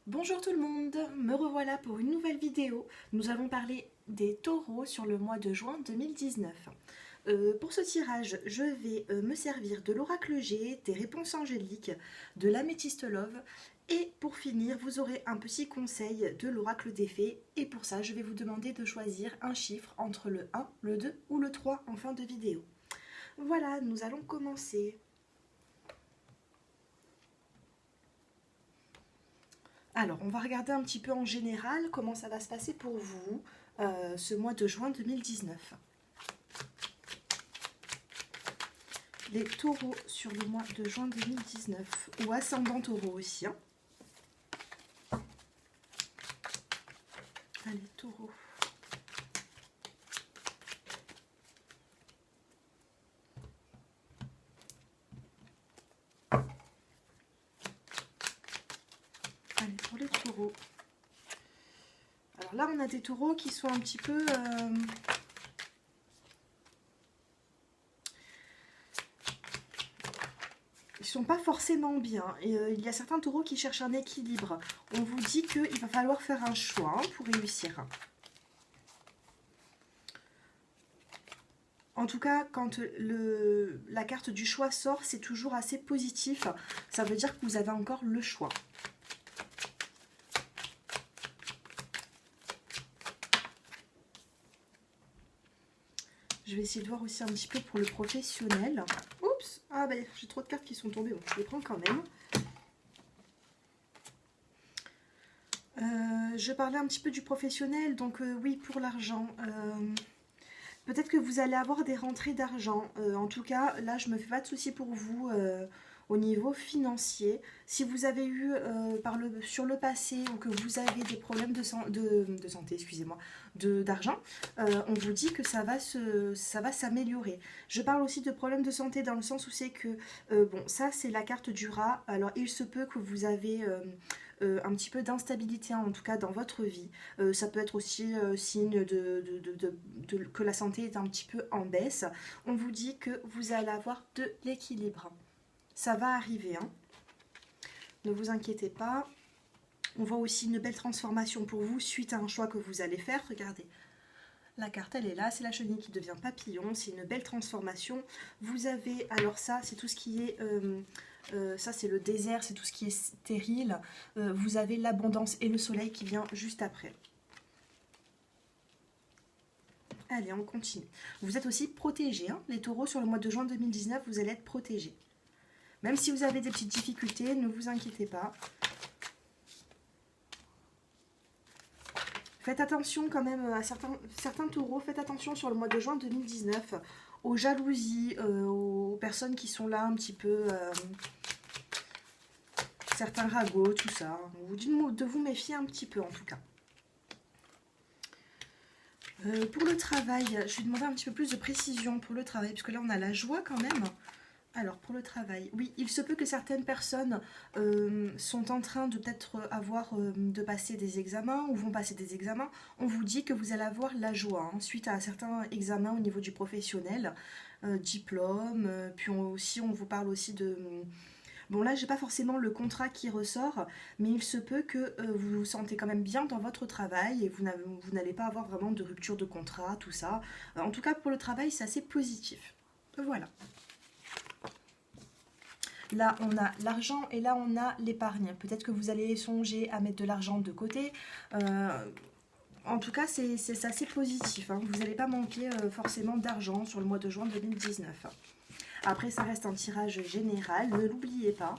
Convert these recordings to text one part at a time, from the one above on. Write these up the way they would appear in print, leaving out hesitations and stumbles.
Bonjour tout le monde, me revoilà pour une nouvelle vidéo. Nous allons parler des taureaux sur le mois de juin 2019. Pour ce tirage, je vais me servir de l'oracle G, des réponses angéliques, de l'améthyste love et pour finir, vous aurez un petit conseil de l'oracle des fées et pour ça, je vais vous demander de choisir un chiffre entre le 1, le 2 ou le 3 en fin de vidéo. Voilà, nous allons commencer. Alors, on va regarder un petit peu en général comment ça va se passer pour vous ce mois de juin 2019. Les taureaux sur le mois de juin 2019, ou ascendant taureau aussi. Hein. Allez, taureau. Allez, pour les taureaux. Alors là, on a des taureaux qui sont un petit peu... ils sont pas forcément bien. Et, il y a certains taureaux qui cherchent un équilibre. On vous dit qu'il va falloir faire un choix pour réussir. En tout cas, quand la carte du choix sort, c'est toujours assez positif. Ça veut dire que vous avez encore le choix. Je vais essayer de voir aussi un petit peu pour le professionnel. Oups, ah ben j'ai trop de cartes qui sont tombées, bon, je les prends quand même. Je parlais un petit peu du professionnel, donc oui, pour l'argent. Peut-être que vous allez avoir des rentrées d'argent. En tout cas, là, je me fais pas de soucis pour vous au niveau financier. Si vous avez eu sur le passé ou que vous avez des problèmes de santé, excusez-moi, d'argent, on vous dit que ça va s'améliorer. Je parle aussi de problèmes de santé dans le sens où c'est que, bon, ça c'est la carte du rat. Alors il se peut que vous avez un petit peu d'instabilité en tout cas dans votre vie. Ça peut être aussi signe que la santé est un petit peu en baisse. On vous dit que vous allez avoir de l'équilibre. Ça va arriver, hein. Ne vous inquiétez pas. On voit aussi une belle transformation pour vous suite à un choix que vous allez faire. Regardez, la carte elle est là, c'est la chenille qui devient papillon, c'est une belle transformation. Vous avez, alors ça c'est tout ce qui est... ça c'est le désert, c'est tout ce qui est stérile. Vous avez l'abondance et le soleil qui vient juste après. Allez, on continue. Vous êtes aussi protégés, hein, les taureaux, sur le mois de juin 2019, vous allez être protégés. Même si vous avez des petites difficultés, ne vous inquiétez pas. Faites attention quand même à certains taureaux, faites attention sur le mois de juin 2019 aux jalousies, aux personnes qui sont là un petit peu... certains ragots, tout ça. On vous dit de vous méfier un petit peu en tout cas. Pour le travail, je vais demander un petit peu plus de précision pour le travail, parce que là on a la joie quand même. Alors pour le travail, oui, il se peut que certaines personnes sont en train de peut-être de passer des examens ou vont passer des examens. On vous dit que vous allez avoir la joie hein, suite à certains examens au niveau du professionnel, diplôme, puis aussi on vous parle aussi de... Bon là j'ai pas forcément le contrat qui ressort, mais il se peut que vous vous sentez quand même bien dans votre travail et vous n'allez pas avoir vraiment de rupture de contrat, tout ça. En tout cas pour le travail c'est assez positif. Voilà. Là, on a l'argent et là, on a l'épargne. Peut-être que vous allez songer à mettre de l'argent de côté. En tout cas, c'est assez positif. Hein. Vous n'allez pas manquer forcément d'argent sur le mois de juin 2019. Après, ça reste un tirage général. Ne l'oubliez pas.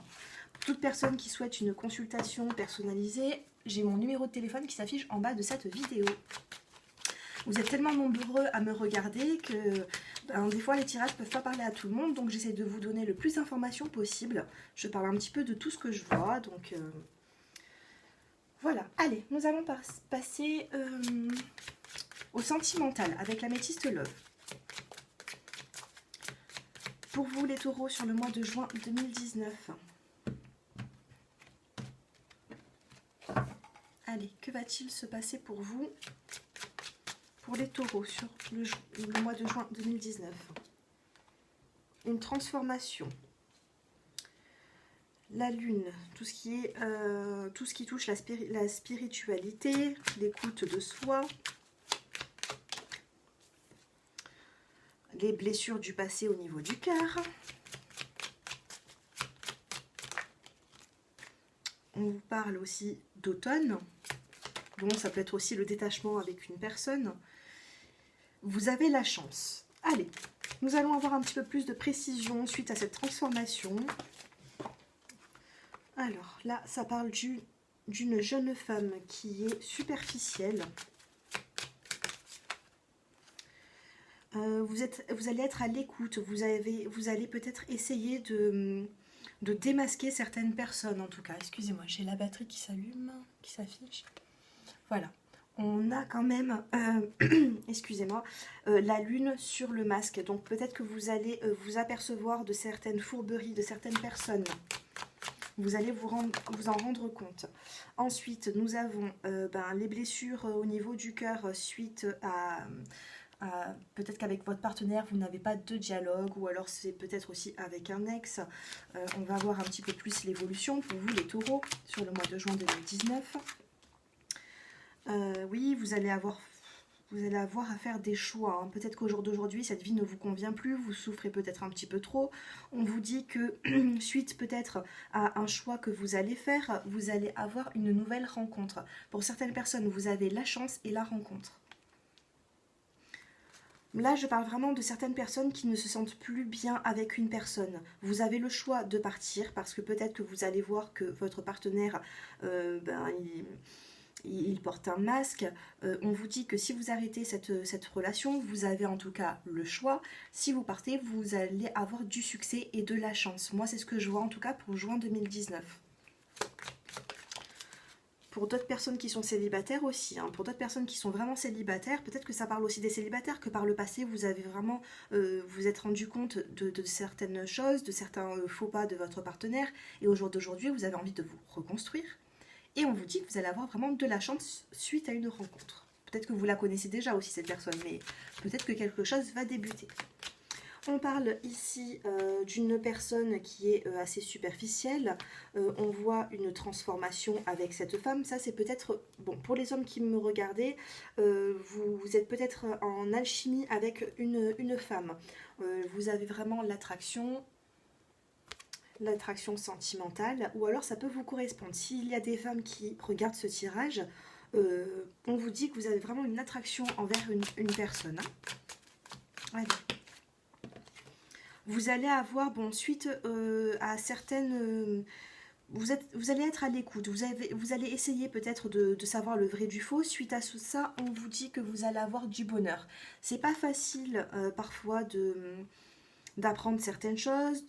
Pour toute personne qui souhaite une consultation personnalisée, j'ai mon numéro de téléphone qui s'affiche en bas de cette vidéo. Vous êtes tellement nombreux à me regarder que des fois les tirages ne peuvent pas parler à tout le monde, donc j'essaie de vous donner le plus d'informations possible. Je parle un petit peu de tout ce que je vois, donc voilà. Allez, nous allons passer au sentimental avec l'améthyste love. Pour vous les taureaux sur le mois de juin 2019. Allez, que va-t-il se passer pour vous? Pour les taureaux sur le mois de juin 2019. Une transformation. la lune, tout ce qui touche la spiritualité, l'écoute de soi, les blessures du passé au niveau du cœur. On vous parle aussi d'automne. Bon, ça peut être aussi le détachement avec une personne. Vous avez la chance. Allez, nous allons avoir un petit peu plus de précision suite à cette transformation. Alors là, ça parle d'une jeune femme qui est superficielle. Vous allez être à l'écoute. Vous allez peut-être essayer de démasquer certaines personnes en tout cas. Excusez-moi, j'ai la batterie qui s'allume, qui s'affiche. Voilà. On a quand même, excusez-moi, la lune sur le masque. Donc peut-être que vous allez vous apercevoir de certaines fourberies de certaines personnes. Vous allez vous en rendre compte. Ensuite, nous avons les blessures au niveau du cœur suite à peut-être qu'avec votre partenaire, vous n'avez pas de dialogue, ou alors c'est peut-être aussi avec un ex. On va voir un petit peu plus l'évolution pour vous, les taureaux, sur le mois de juin 2019. Oui, vous allez avoir à faire des choix. Hein. Peut-être qu'au jour d'aujourd'hui, cette vie ne vous convient plus, vous souffrez peut-être un petit peu trop. On vous dit que suite peut-être à un choix que vous allez faire, vous allez avoir une nouvelle rencontre. Pour certaines personnes, vous avez la chance et la rencontre. Là, je parle vraiment de certaines personnes qui ne se sentent plus bien avec une personne. Vous avez le choix de partir parce que peut-être que vous allez voir que votre partenaire, il porte un masque. On vous dit que si vous arrêtez cette relation, vous avez en tout cas le choix. Si vous partez, vous allez avoir du succès et de la chance. Moi, c'est ce que je vois en tout cas pour juin 2019. Pour d'autres personnes qui sont célibataires aussi, hein, pour d'autres personnes qui sont vraiment célibataires, peut-être que ça parle aussi des célibataires, que par le passé, vous avez vraiment, vous êtes rendu compte de certaines choses, de certains faux pas de votre partenaire, et au jour d'aujourd'hui, vous avez envie de vous reconstruire, et on vous dit que vous allez avoir vraiment de la chance suite à une rencontre. Peut-être que vous la connaissez déjà aussi, cette personne, mais peut-être que quelque chose va débuter. On parle ici d'une personne qui est assez superficielle. On voit une transformation avec cette femme. Ça, c'est peut-être... Bon, pour les hommes qui me regardaient, vous êtes peut-être en alchimie avec une femme. Vous avez vraiment l'attraction sentimentale. Ou alors, ça peut vous correspondre. S'il y a des femmes qui regardent ce tirage, on vous dit que vous avez vraiment une attraction envers une personne. Hein. Allez. Vous allez avoir, bon, suite à certaines... vous allez être à l'écoute, vous allez essayer peut-être de savoir le vrai du faux. Suite à ça, on vous dit que vous allez avoir du bonheur. C'est pas facile parfois d'apprendre certaines choses,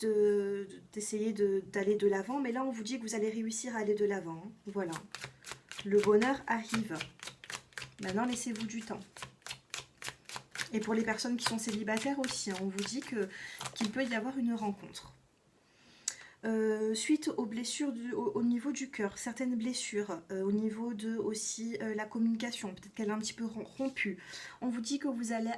d'essayer d'aller de l'avant, mais là on vous dit que vous allez réussir à aller de l'avant. Hein. Voilà. Le bonheur arrive. Maintenant, laissez-vous du temps. Et pour les personnes qui sont célibataires aussi, hein, on vous dit qu'il peut y avoir une rencontre. Suite aux blessures au niveau du cœur, certaines blessures, au niveau de aussi la communication, peut-être qu'elle est un petit peu rompue. On vous dit que vous allez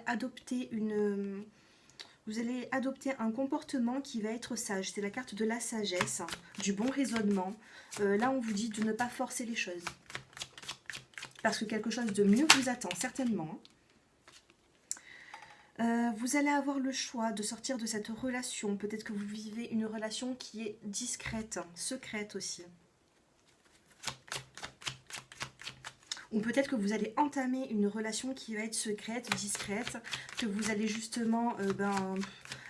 adopter un comportement qui va être sage. C'est la carte de la sagesse, hein, du bon raisonnement. Là, on vous dit de ne pas forcer les choses. Parce que quelque chose de mieux vous attend, certainement. Vous allez avoir le choix de sortir de cette relation. Peut-être que vous vivez une relation qui est discrète, secrète aussi. Ou peut-être que vous allez entamer une relation qui va être secrète, discrète, que vous allez justement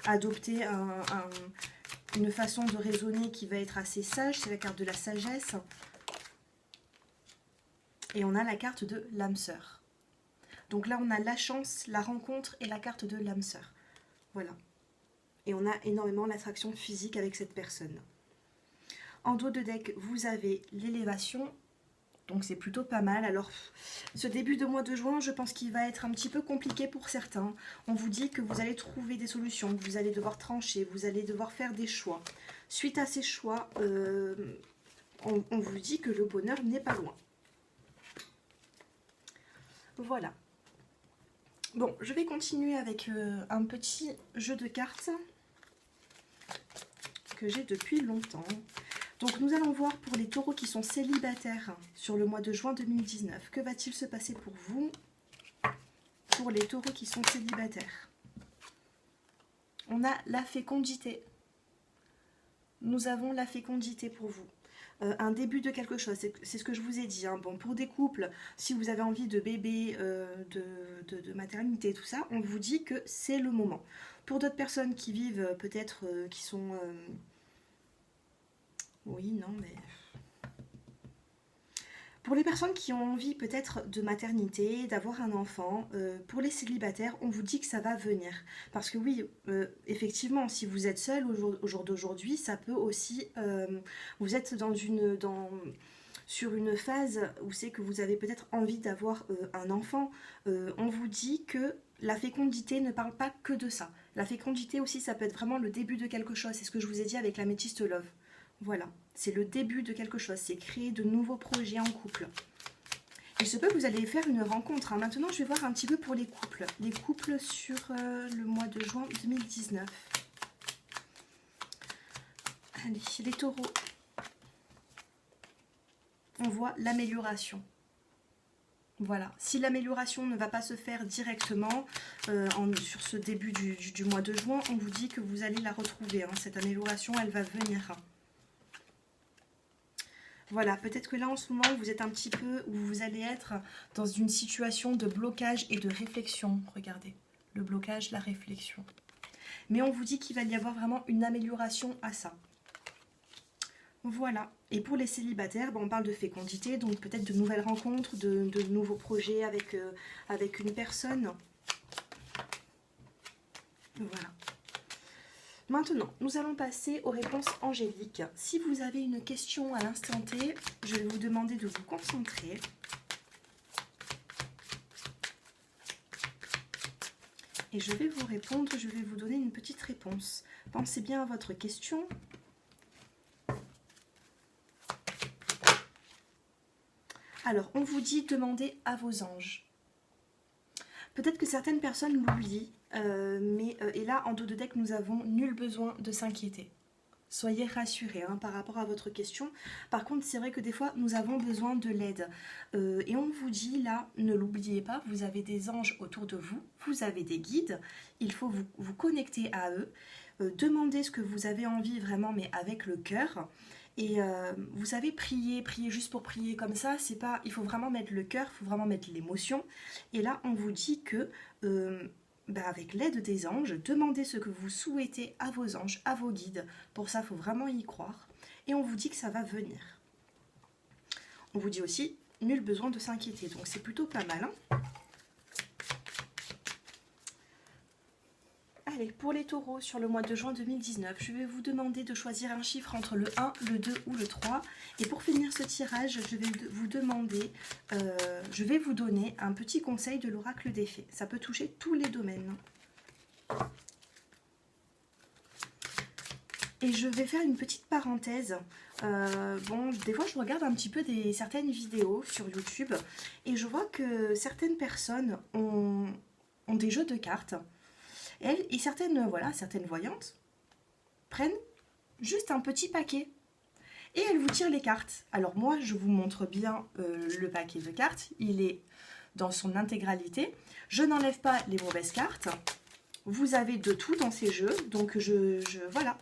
adopter une façon de raisonner qui va être assez sage. C'est la carte de la sagesse. Et on a la carte de l'âme sœur. Donc là, on a la chance, la rencontre et la carte de l'âme sœur. Voilà. Et on a énormément l'attraction physique avec cette personne. En dos de deck, vous avez l'élévation. Donc c'est plutôt pas mal. Alors, ce début de mois de juin, je pense qu'il va être un petit peu compliqué pour certains. On vous dit que vous allez trouver des solutions, que vous allez devoir trancher, vous allez devoir faire des choix. Suite à ces choix, on vous dit que le bonheur n'est pas loin. Voilà. Bon, je vais continuer avec un petit jeu de cartes que j'ai depuis longtemps. Donc nous allons voir pour les taureaux qui sont célibataires sur le mois de juin 2019. Que va-t-il se passer pour vous? Pour les taureaux qui sont célibataires. On a la fécondité. Nous avons la fécondité pour vous. Un début de quelque chose, c'est ce que je vous ai dit. Hein. Bon, pour des couples, si vous avez envie de bébé, de maternité, tout ça, on vous dit que c'est le moment. Pour d'autres personnes qui vivent peut-être, qui sont... Oui, non, mais... Pour les personnes qui ont envie peut-être de maternité, d'avoir un enfant, pour les célibataires, on vous dit que ça va venir. Parce que oui, effectivement, si vous êtes seul au jour d'aujourd'hui, ça peut aussi... vous êtes sur une phase où c'est que vous avez peut-être envie d'avoir un enfant. On vous dit que la fécondité ne parle pas que de ça. La fécondité aussi, ça peut être vraiment le début de quelque chose. C'est ce que je vous ai dit avec l'améthyste love. Voilà, c'est le début de quelque chose, c'est créer de nouveaux projets en couple. Il se peut que vous allez faire une rencontre. Hein. Maintenant, je vais voir un petit peu pour les couples. Les couples sur le mois de juin 2019. Allez, les taureaux. On voit l'amélioration. Voilà, si l'amélioration ne va pas se faire directement sur ce début du mois de juin, on vous dit que vous allez la retrouver. Hein. Cette amélioration, elle va venir. Voilà, peut-être que là en ce moment vous êtes un petit peu, où vous allez être dans une situation de blocage et de réflexion. Regardez, le blocage, la réflexion. Mais on vous dit qu'il va y avoir vraiment une amélioration à ça. Voilà, et pour les célibataires, on parle de fécondité, donc peut-être de nouvelles rencontres, de nouveaux projets avec une personne. Voilà. Maintenant, nous allons passer aux réponses angéliques. Si vous avez une question à l'instant T, je vais vous demander de vous concentrer. Et je vais vous répondre, je vais vous donner une petite réponse. Pensez bien à votre question. Alors, on vous dit demander à vos anges. Peut-être que certaines personnes l'oublient, et là, en dos de deck, nous avons nul besoin de s'inquiéter. Soyez rassurés hein, par rapport à votre question. Par contre, c'est vrai que des fois, nous avons besoin de l'aide. Et on vous dit, là, ne l'oubliez pas, vous avez des anges autour de vous, vous avez des guides, il faut vous connecter à eux, demander ce que vous avez envie vraiment, mais avec le cœur. Et vous savez, prier juste pour prier comme ça, c'est pas. Il faut vraiment mettre le cœur, il faut vraiment mettre l'émotion. Et là, on vous dit que, avec l'aide des anges, demandez ce que vous souhaitez à vos anges, à vos guides. Pour ça, il faut vraiment y croire. Et on vous dit que ça va venir. On vous dit aussi, nul besoin de s'inquiéter. Donc c'est plutôt pas mal. Hein. Allez, pour les taureaux, sur le mois de juin 2019, je vais vous demander de choisir un chiffre entre le 1, le 2 ou le 3. Et pour finir ce tirage, je vais vous demander, je vais vous donner un petit conseil de l'oracle des fées. Ça peut toucher tous les domaines. Et je vais faire une petite parenthèse. Des fois je regarde un petit peu certaines vidéos sur YouTube et je vois que certaines personnes ont des jeux de cartes. Et certaines voyantes prennent juste un petit paquet et elles vous tirent les cartes. Alors moi, je vous montre bien le paquet de cartes. Il est dans son intégralité. Je n'enlève pas les mauvaises cartes. Vous avez de tout dans ces jeux. Donc voilà.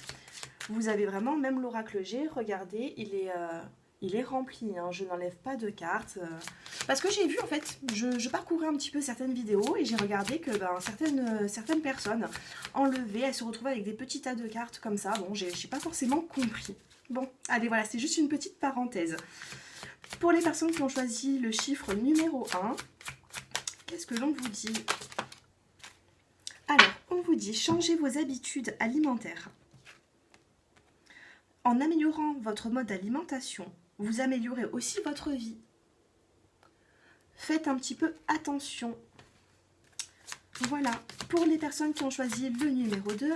Vous avez vraiment, même l'oracle G, regardez, il est rempli, hein. Je n'enlève pas de cartes. Parce que j'ai vu, en fait, je parcourais un petit peu certaines vidéos et j'ai regardé que certaines personnes enlevaient, elles se retrouvaient avec des petits tas de cartes comme ça. Bon, j'ai pas forcément compris. Bon, allez, voilà, c'est juste une petite parenthèse. Pour les personnes qui ont choisi le chiffre numéro 1, qu'est-ce que l'on vous dit? Alors, on vous dit, changez vos habitudes alimentaires. En améliorant votre mode d'alimentation, vous améliorez aussi votre vie. Faites un petit peu attention. Voilà, pour les personnes qui ont choisi le numéro 2,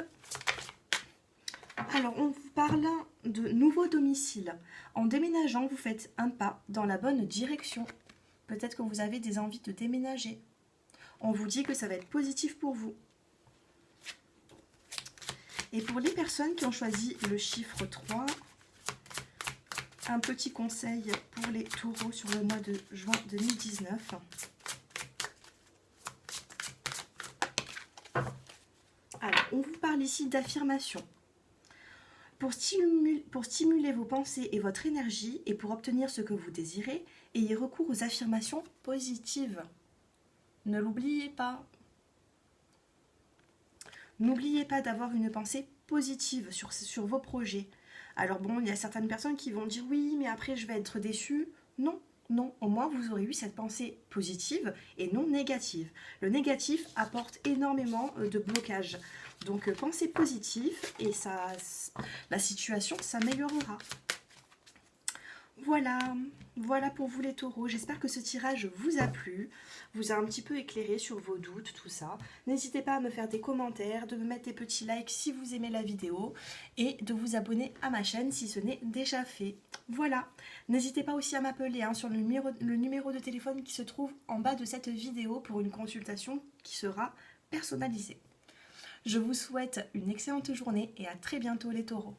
alors on vous parle de nouveau domicile. En déménageant, vous faites un pas dans la bonne direction. Peut-être que vous avez des envies de déménager. On vous dit que ça va être positif pour vous. Et pour les personnes qui ont choisi le chiffre 3, un petit conseil pour les taureaux sur le mois de juin 2019. Alors, on vous parle ici d'affirmation. Pour stimuler vos pensées et votre énergie et pour obtenir ce que vous désirez, ayez recours aux affirmations positives. Ne l'oubliez pas. N'oubliez pas d'avoir une pensée positive sur vos projets. Alors bon, il y a certaines personnes qui vont dire oui, mais après je vais être déçue. Non, non, au moins vous aurez eu cette pensée positive et non négative. Le négatif apporte énormément de blocage. Donc pensez positif et la situation s'améliorera. Voilà pour vous les taureaux. J'espère que ce tirage vous a plu, vous a un petit peu éclairé sur vos doutes, tout ça. N'hésitez pas à me faire des commentaires, de me mettre des petits likes si vous aimez la vidéo et de vous abonner à ma chaîne si ce n'est déjà fait. Voilà, n'hésitez pas aussi à m'appeler sur le numéro de téléphone qui se trouve en bas de cette vidéo pour une consultation qui sera personnalisée. Je vous souhaite une excellente journée et à très bientôt les taureaux.